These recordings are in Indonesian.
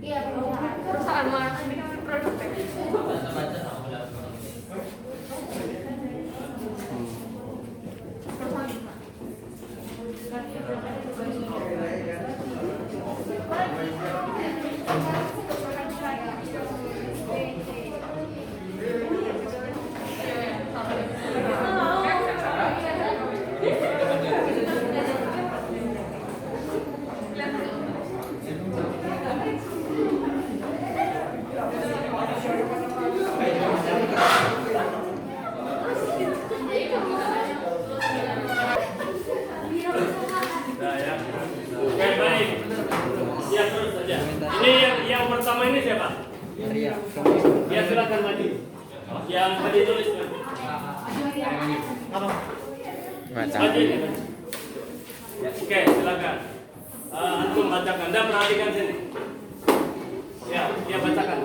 Iya, perusahaan mah produk. Yang pertama ini siapa? Ya silakan maju. Yang tadi tulis apa? Maju ini. Oke, silakan. Antum bacakan dan perhatikan sini. Ya bacakan.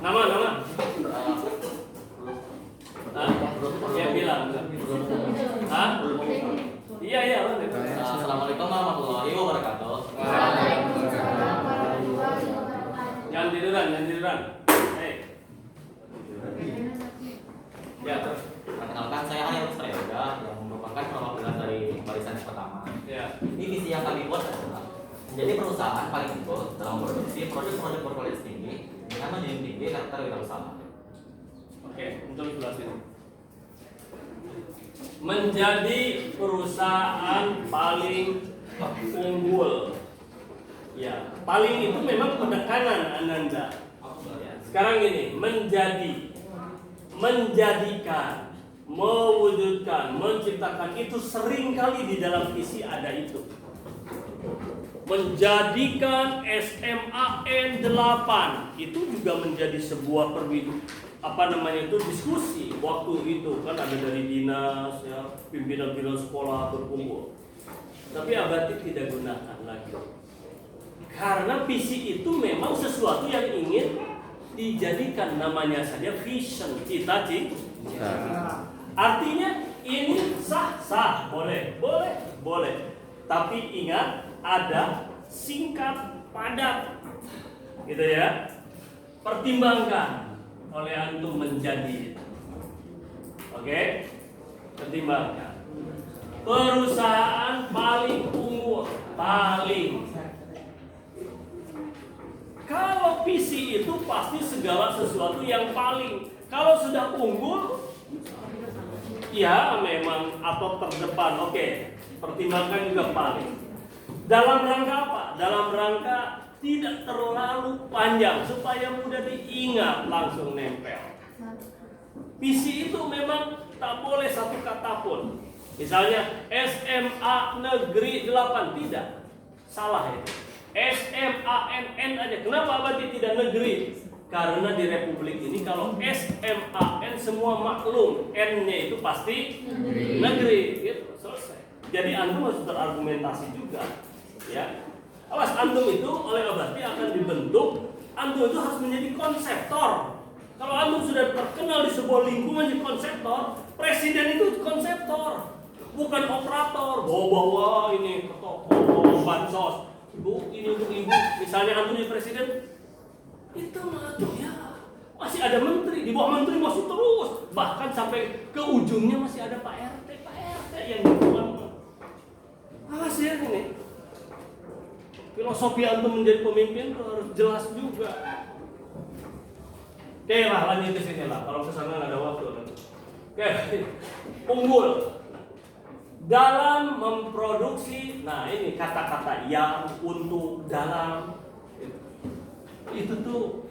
Nama. Ya bilang. Iya. Assalamualaikum warahmatullahi wabarakatuh. Jangan tiduran. Ya, terus. Perkenalkan, saya Ayat Prayoga yang merupakan perwakilan dari barisan yang pertama. Ya. Ini visi yang kami buat adalah menjadi perusahaan paling unggul dalam memproduksi produk-produk berkualitas tinggi dengan menjunjung tinggi karakter wirausaha. Oke, untuk sebelah sini. Menjadi perusahaan paling unggul. Ya, paling itu memang penekanan Ananda. Ya, sekarang ini menjadikan, mewujudkan, menciptakan itu sering kali di dalam visi ada itu. Menjadikan SMAN 8 itu juga menjadi sebuah diskusi waktu itu kan ada dari dinas ya, pimpinan sekolah berkumpul. Tapi Abati tidak gunakan lagi. Karena visi itu memang sesuatu yang ingin dijadikan, namanya saja vision, cita-cita. Artinya ini sah, boleh. Tapi ingat ada singkat, padat, gitu ya. Pertimbangkan oleh antum menjadi. Oke? Pertimbangkan. Perusahaan paling unggul, Kalau visi itu pasti segala sesuatu yang paling. Kalau sudah unggul, ya memang atau terdepan. Oke, pertimbangkan juga paling. Dalam rangka apa? Dalam rangka tidak terlalu panjang supaya mudah diingat, langsung nempel. Visi itu memang tak boleh satu kata pun. Misalnya SMA Negeri 8, tidak. Salah itu. SMANN aja. Kenapa Abadi tidak negeri? Karena di Republik ini kalau SMAN semua maklum, N-nya itu pasti negeri. Gitu, selesai. Jadi antum harus berargumentasi juga, ya. Awas, antum itu oleh Abadi akan dibentuk. Antum itu harus menjadi konseptor. Kalau antum sudah terkenal di sebuah lingkungan jadi konseptor, presiden itu konseptor, bukan operator. Bawa ini bawa bansos. Ibu, ini untuk ibu. Misalnya antum jadi presiden, itu maju ya. Masih ada menteri, di bawah menteri masih terus. Bahkan sampai ke ujungnya masih ada Pak RT yang dibuat. Awas ya ini. Filosofi antum menjadi pemimpin itu harus jelas juga. Oke lah, lanjut ke sini lah. Kalau kesana nggak ada waktu. Oke, unggul dalam memproduksi. Nah ini kata-kata yang, untuk, dalam itu tuh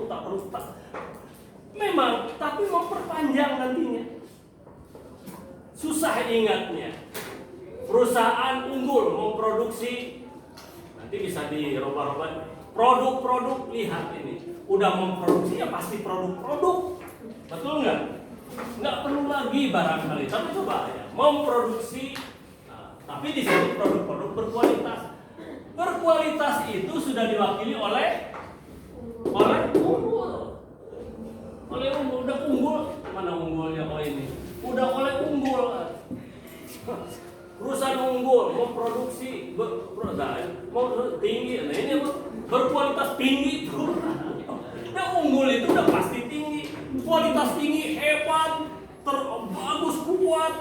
tak perlu memang, tapi memperpanjang nantinya susah ingatnya. Perusahaan unggul memproduksi, nanti bisa dirubah-rubah produk-produk. Lihat ini udah memproduksi ya pasti produk-produk, betul nggak? Nggak perlu lagi barangkali, tapi coba ya memproduksi. Nah, tapi di sini produk-produk berkualitas. Berkualitas itu sudah diwakili oleh unggul. Oleh unggul, udah unggul. Mana unggulnya? Oh ini. Udah oleh unggul. memproduksi mau tinggi. Nah ini apa? Berkualitas tinggi itu. Nah unggul itu udah pasti tinggi, kualitas tinggi, hebat, bagus, kuat,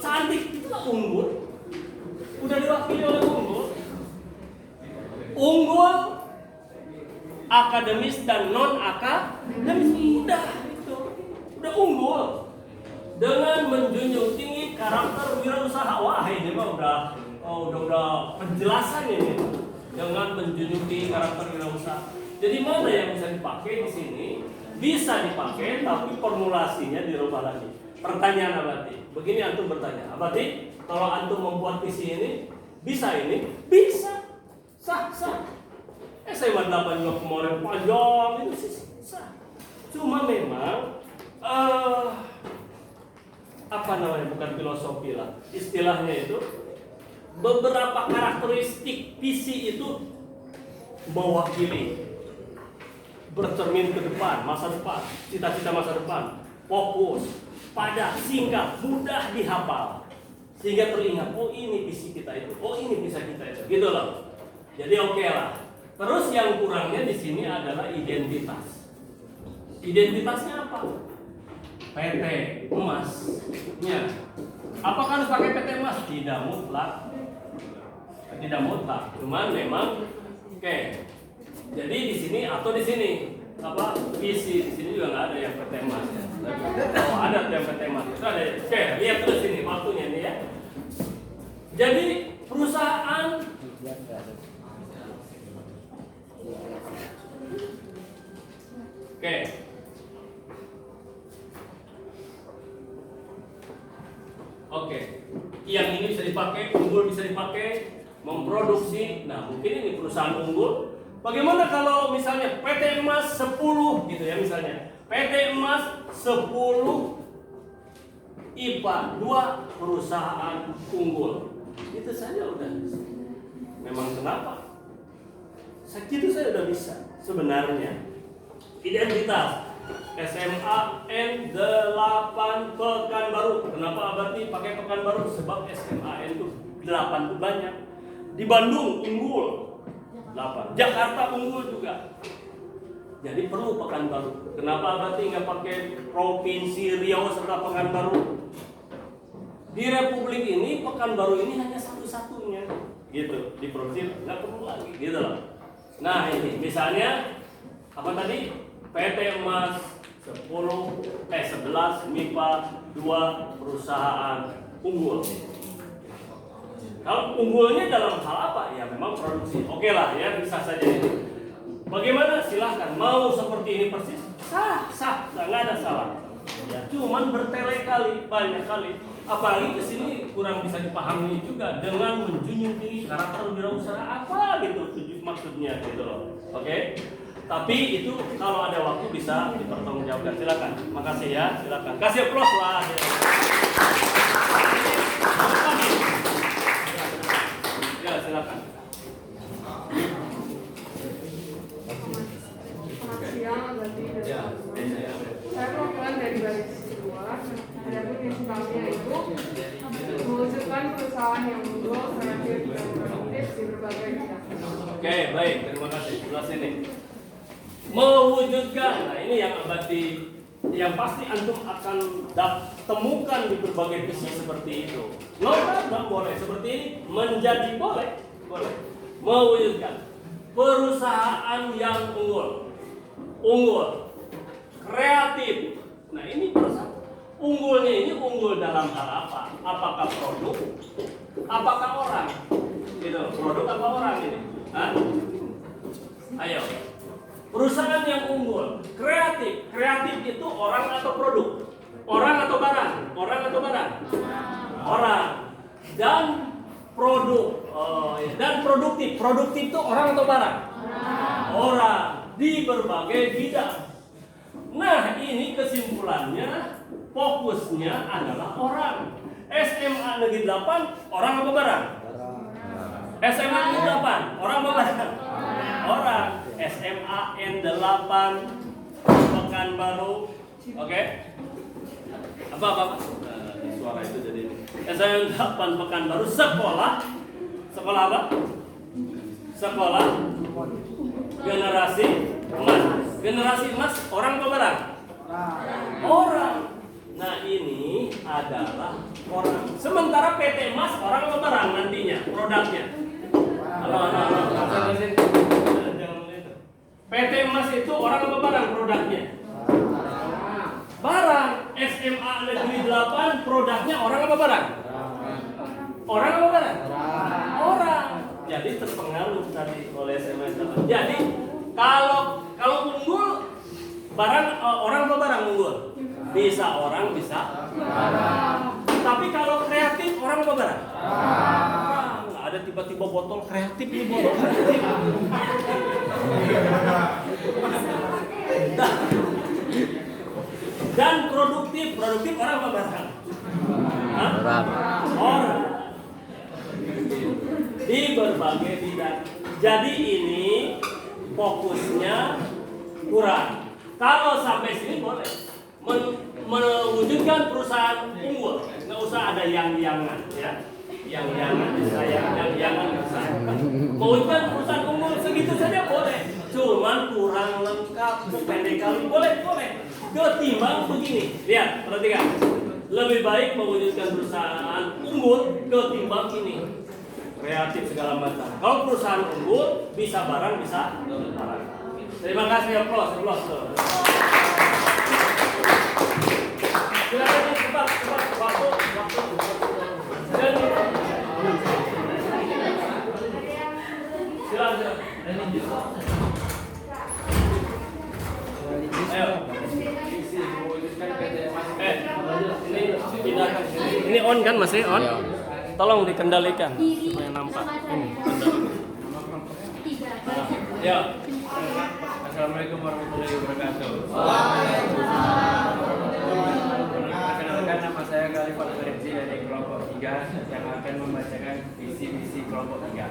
cantik, itu lah unggul. Udah diwakili oleh unggul. Unggul, akademis dan non akademis, udah unggul. Dengan menjunjung tinggi karakter wirausaha. Wah ini mah udah penjelasan ini. Dengan menjunjung tinggi karakter wirausaha. Jadi mana yang bisa dipakai di sini? Bisa dipakai, tapi formulasinya dirubah lagi. Pertanyaan Abati, begini antum bertanya, Abati, kalau antum membuat visi ini, bisa ini? Bisa, sah. SMA 8 juga kemarin panjang, itu sih sah. Cuma memang apa namanya, bukan filosofi lah, istilahnya itu beberapa karakteristik visi itu mewakili, bercermin ke depan, masa depan, cita-cita masa depan, fokus, padat, singkat, mudah dihafal, sehingga teringat, oh ini visi kita itu, oh ini bisa kita itu, gitu loh. Jadi oke lah. Terus yang kurangnya di sini adalah identitas. Identitasnya apa? PT emasnya. Apakah harus pakai PT emas? Tidak mutlak. Tidak mutlak. Cuman memang oke. Jadi di sini atau di sini apa visi di sini juga nggak ada yang PT emas. Oh ada yang PT emas. Itu ada. Oke, lihat terus ini waktunya nih ya. Jadi perusahaan oke. Oke, yang ini bisa dipakai, unggul bisa dipakai, memproduksi. Nah, mungkin ini perusahaan unggul. Bagaimana kalau misalnya PT Emas 10 gitu ya misalnya. PT Emas 10 IPA 2 perusahaan unggul. Itu saja udah. Memang kenapa? Segitu saya udah bisa sebenarnya. Identitas SMA N8 Pekanbaru. Kenapa Abati pakai Pekanbaru? Sebab SMA N itu 8 itu banyak. Di Bandung unggul 8. Jakarta unggul juga. Jadi perlu Pekanbaru. Kenapa Abati nggak pakai Provinsi Riau serta Pekanbaru? Di Republik ini Pekanbaru ini hanya satu-satunya. Gitu. Di provinsi nggak perlu lagi. Gitu loh. Nah ini misalnya apa tadi? PT Emas 11 MIPA 2 perusahaan unggul. Kalau unggulnya dalam hal apa? Ya memang produksi. Oke lah ya bisa saja ini. Bagaimana? Silahkan. Mau seperti ini persis? Sah. Nggak ada salah. Ya, cuman bertele-kali, banyak kali. Apalagi kesini kurang bisa dipahami juga dengan menjunjung tinggi karakter wirausaha apa gitu maksudnya gitu loh. Oke? Tapi itu kalau ada waktu bisa dipertanggungjawabkan. Silakan. Makasih ya. Silakan. Kasih aplaus lah. Ya silakan. Selamat siang, berarti Ya, saya perwakilan dari baris kedua. Adapun misi kami yaitu mewujudkan perusahaan yang unggul, kreatif, dan produktif di berbagai bidang. Oke, baik. Terima kasih. Sebelah sini. Mewujudkan. Nah, ini yang Abati yang pasti antum akan temukan di berbagai visi seperti itu. Nggak boleh seperti ini, menjadi boleh. Mewujudkan perusahaan yang unggul, kreatif. Nah ini perusahaan unggulnya ini unggul dalam hal apa? Apakah produk? Apakah orang? Gitu, produk apa orang ini? Hah? Ayo. Perusahaan yang unggul, kreatif. Kreatif itu orang atau produk? Orang atau barang? Orang. Dan produk. Dan produktif. Produktif itu orang atau barang? Orang. Di berbagai bidang. Nah, ini kesimpulannya, fokusnya adalah orang. SMA Negeri 8, orang apa barang? SMA Negeri 8, orang apa barang? Orang. SMA N8 Pekanbaru. Oke? Apa? Suara itu jadi SMA N8 Pekanbaru sekolah Sekolah apa? Sekolah generasi emas. Generasi emas orang apa barang? Orang. Nah ini adalah orang. Sementara PT Emas orang apa barang nantinya produknya? PT Emas itu orang apa barang produknya? Barang. SMA Negeri 8 produknya orang apa barang? Orang apa barang? Orang. Jadi terpengaruh tadi oleh SMA 8. Jadi kalau unggul barang orang apa barang unggul? Bisa orang, bisa barang. Tapi kalau kreatif orang apa barang? Nggak ada tiba-tiba botol kreatif ini botol kreatif. Dan produktif orang apa barang? Orang. Di berbagai bidang. Jadi ini fokusnya kurang. Kalau sampai sini boleh mewujudkan perusahaan unggul, nggak usah ada yang-yangan ya, yang-yangan bisa, yang-yangan bisa. Mewujudkan perusahaan unggul segitu saja boleh, cuman kurang lengkap, pendek kali boleh. Ketimbang begini, lihat, perhatikan, lebih baik mewujudkan perusahaan unggul ketimbang ini kreatif segala macam. Kalau perusahaan unggul bisa barang, bisa barang. Terima kasih, applause. Silakan cepat waktu. Silakan. Ayo. Ini on kan masih on? Tolong dikendalikan supaya nampak. Ya. Assalamualaikum warahmatullahi wabarakatuh. Perkenalkan, nama saya Khalifah Rizky dari kelompok 3 yang akan membacakan visi misi kelompok 3.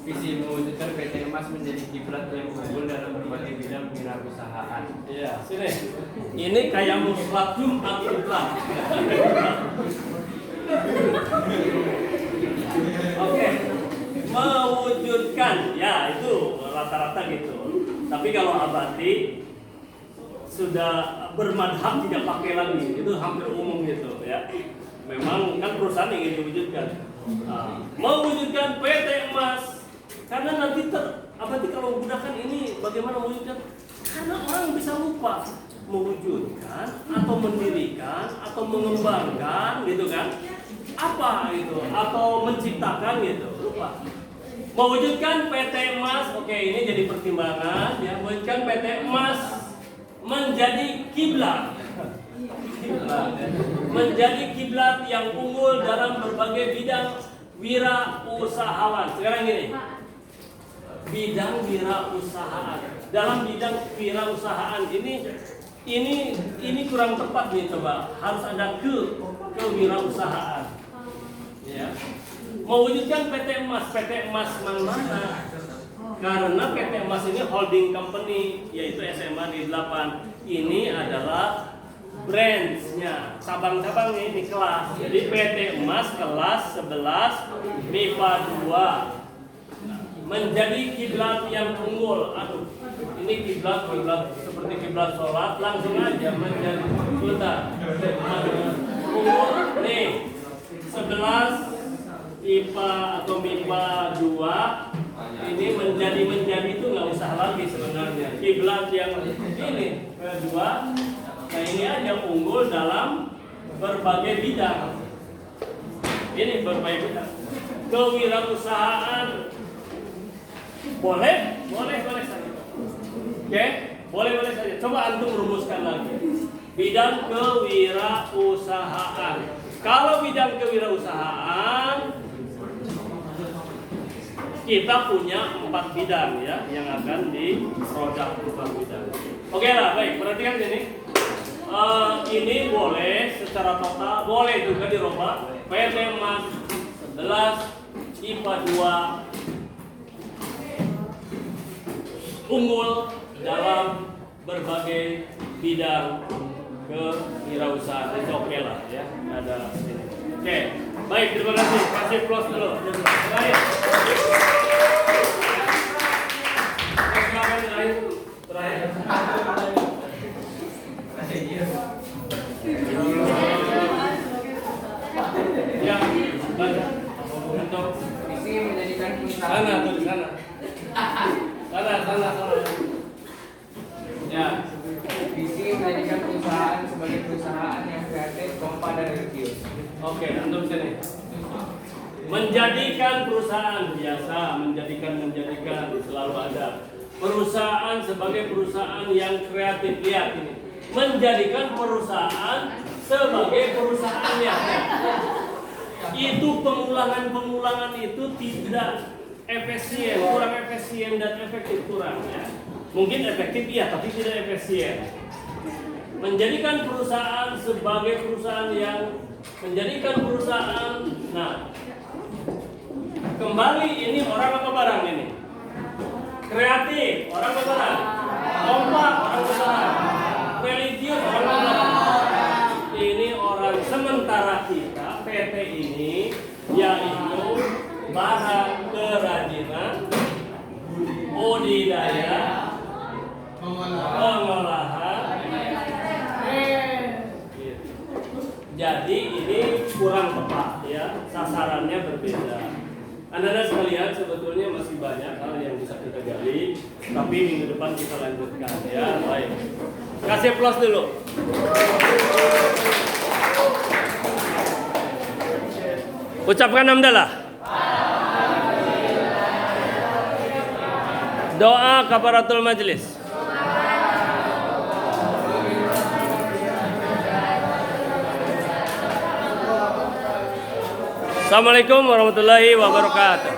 Visi mewujudkan PT Emas menjadi kiblat yang unggul dalam berbagai bidang wirausahaan. Iya, sini. Ini kayak muslat Jumat Islam. Oke. Mewujudkan, ya itu rata-rata gitu. Tapi kalau abadi sudah bermadhab tidak pakai lagi, itu hampir umum gitu ya. Memang kan perusahaan ingin diwujudkan. Mewujudkan PT Emas, karena nanti abadi kalau menggunakan ini bagaimana mewujudkan? Karena orang bisa lupa mewujudkan atau mendirikan atau mengembangkan gitu kan? Apa gitu? Atau menciptakan gitu, lupa. Mewujudkan PT Emas, oke ini jadi pertimbangan ya. Mewujudkan PT Emas menjadi kiblat, menjadi kiblat yang unggul dalam berbagai bidang wirausahaan. Sekarang gini, bidang wirausahaan. Dalam bidang wirausahaan ini kurang tepat nih, coba harus ada kewirausahaan. Ya. Mewujudkan PT Emas mana? Karena PT Emas ini holding company, yaitu SMA di 8. Ini adalah branch-nya, cabang-cabangnya ini kelas. Jadi PT Emas kelas 11 MIPA 2 menjadi kiblat yang unggul. Aduh, ini kiblat seperti kiblat sholat, langsung aja menjadi kiblat unggul. Nih 11 IPA atau MIPA 2 ini menjadi itu nggak usah lagi sebenarnya. Kiblat yang ini kedua, nah ini aja unggul dalam berbagai bidang. Ini berbagai bidang. Kewirausahaan boleh saja. Oke, boleh saja. Coba antum rumuskan lagi. Bidang kewirausahaan. Kalau bidang kewirausahaan kita punya 4 bidang ya yang akan diproduk 4 bidang. Oke lah, baik, perhatikan ini. Ini boleh secara total, boleh juga dirubah. PT Emas 11 IPA 2 unggul dalam berbagai bidang kewirausahaan. Itu oke lah ya. Ada ini. Oke. Baik, terima kasih. Kasih plus dulu. Baik. Terakhir. Ya, baik. Untuk Visi menjadikan perusahaan. sana tuh di sana. Sana. Ya. Visi menjadikan perusahaan sebagai perusahaan yang kreatif, kompak dan religius. Oke, antum sini. Menjadikan perusahaan biasa, menjadikan selalu ada. Perusahaan sebagai perusahaan yang kreatif, lihat ini. Menjadikan perusahaan sebagai perusahaan yang itu pengulangan itu tidak efisien, kurang efisien dan efektif kurang ya. Mungkin efektif iya, tapi tidak efisien. Menjadikan perusahaan sebagai perusahaan yang menjadikan perusahaan. Nah, kembali ini orang apa barang ini? Kreatif, orang apa barang? Kompak, orang apa barang? Religius, orang apa barang? Ini orang sementara kita PT ini yaitu barang kerajinan, budidaya, pengolahan. Jadi ini kurang tepat ya, sasarannya berbeda. Anda sekalian sebetulnya masih banyak hal yang bisa kita gali, tapi minggu depan kita lanjutkan ya. Baik. Kasih plus dulu. Ucapkan hamdalah. Doa kafaratul majlis. Assalamualaikum warahmatullahi wabarakatuh.